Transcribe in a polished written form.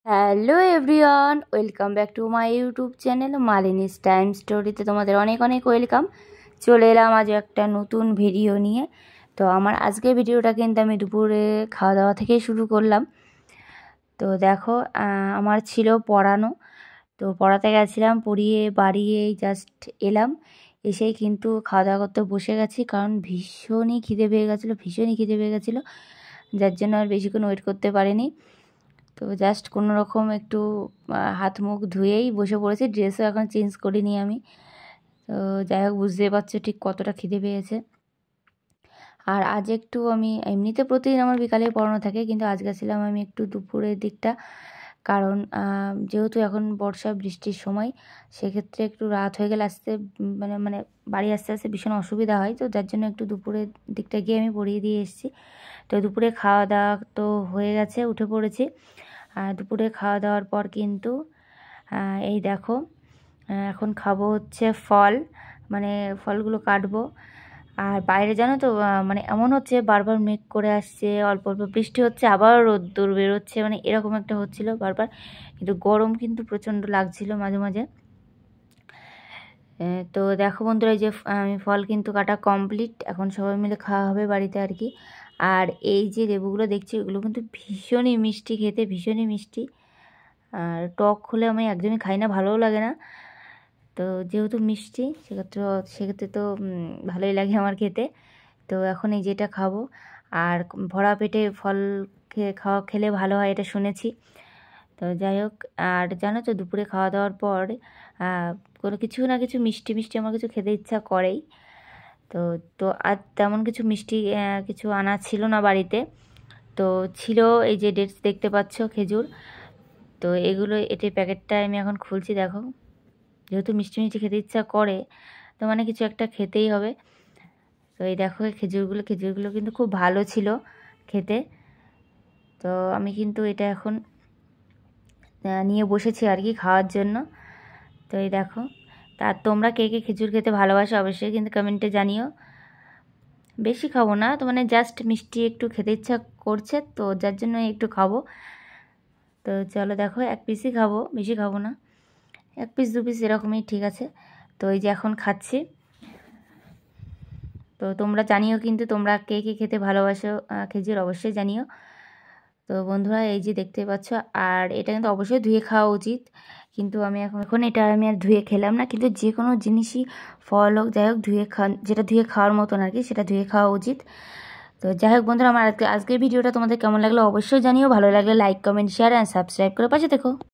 Hello everyone, welcome back to my YouTube channel Malini's time স্টোরিতে তোমাদের অনেক অনেক ওয়েলকাম। চলে এলাম আজ একটা নতুন ভিডিও নিয়ে। তো আমার আজকের ভিডিওটা কিন্তু আমি দুপুরে খাওয়া দাওয়া থেকেই শুরু করলাম। তো দেখো, আমার ছিল পড়ানো, তো পড়াতে গেছিলাম, পড়িয়ে বাড়িয়ে জাস্ট এলাম। এসেই কিন্তু খাওয়া দাওয়া করতে বসে গেছি, কারণ ভীষণই খিদে পেয়ে গেছিলো, যার জন্য আর বেশিক্ষণ ওয়েট করতে পারিনি। তো জাস্ট কোনো রকম একটু হাত মুখ ধুয়েই বসে পড়েছি, ড্রেসও এখন চেঞ্জ করিনি আমি। তো যাই হোক, বুঝতেই পারছো ঠিক কতটা খিদে পেয়েছে। আর আজ একটু আমি এমনিতে প্রতিদিন আমার বিকালে পড়ানো থাকে, কিন্তু আজ গেছিলাম আমি একটু দুপুরের দিকটা, কারণ যেহেতু এখন বর্ষা বৃষ্টির সময়, সেক্ষেত্রে একটু রাত হয়ে গেলে আসতে মানে বাড়ি আসতে আসতে ভীষণ অসুবিধা হয়। তো যার জন্য একটু দুপুরের দিকটা গিয়ে আমি পড়িয়ে দিয়ে এসেছি। তো দুপুরে খাওয়া দাওয়া তো হয়ে গেছে, উঠে পড়েছি। দুপুরে খাওয়া দাওয়ার পর কিন্তু এই দেখো, এখন খাবো হচ্ছে ফল, মানে ফলগুলো কাটবো। আর বাইরে জানো তো, মানে এমন হচ্ছে বারবার মেঘ করে আসছে, অল্প অল্প বৃষ্টি হচ্ছে, আবার রোদ্দুর বেরোচ্ছে, মানে এরকম একটা হচ্ছিল বারবার। কিন্তু গরম কিন্তু প্রচণ্ড লাগছিল মাঝে মাঝে। তো দেখো বন্ধুরা, এই যে আমি ফল কিন্তু কাটা কমপ্লিট, এখন সবাই মিলে খাওয়া হবে বাড়িতে আর কি। আর এই যে লেবুগুলো দেখছি, এগুলো কিন্তু ভীষণই মিষ্টি খেতে, ভীষণই মিষ্টি। আর টক হলে আমি একদমই খাই না, ভালোও লাগে না। তো যেহেতু মিষ্টি, সেক্ষেত্রে তো ভালোই লাগে আমার খেতে। তো এখন এই যেটা খাবো। আর ভরা পেটে ফল খেলে ভালো হয়, এটা শুনেছি। তো যাই হোক, আর জানো তো দুপুরে খাওয়া দাওয়ার পর কোনো কিছু না কিছু মিষ্টি মিষ্টি আমার কিছু খেতে ইচ্ছা করেই। তো তো আর তেমন কিছু মিষ্টি কিছু আনা ছিল না বাড়িতে। তো ছিল এই যে ডেটস দেখতে পাচ্ছ, খেজুর। তো এটির প্যাকেটটা আমি এখন খুলছি। দেখো, যেহেতু মিষ্টি মিষ্টি খেতে ইচ্ছা করে, তো মানে কিছু একটা খেতেই হবে। তো এই দেখো, খেজুরগুলো কিন্তু খুব ভালো ছিল খেতে। তো আমি কিন্তু এটা এখন নিয়ে বসেছি আর কি খাওয়ার জন্য। তো এই দেখো, তা তোমরা কে কে খেজুর খেতে ভালোবাসো অবশ্যই কিন্তু কমেন্টে জানিও। বেশি খাবো না, তো মানে জাস্ট মিষ্টি একটু খেতে ইচ্ছা করছে, তো যার জন্য একটু খাবো। তো চলো দেখো, এক পিসই খাবো, বেশি খাবো না, এক পিস দু পিস এরকমই ঠিক আছে। তো এই যে এখন খাচ্ছি। তো তোমরা জানিও কিন্তু, তোমরা কে কে খেতে ভালোবাসো খেজুর, অবশ্যই জানিও। তো বন্ধুরা, এই যে দেখতে পাচ্ছ, আর এটা কিন্তু অবশ্যই ধুয়ে খাওয়া উচিত, কিন্তু আমি এখন এটা আমি আর ধুয়ে খেলাম না। কিন্তু যে কোনো জিনিসই, ফল হোক যাই হোক, যেটা ধুয়ে খাওয়ার মতন আর কি, সেটা ধুয়ে খাওয়া উচিত। তো যাই হোক বন্ধুরা, আমার আজকের ভিডিওটা তোমাদের কেমন লাগলো অবশ্যই জানিও। ভালো লাগলে like comment share and subscribe করে পাশে দেখো।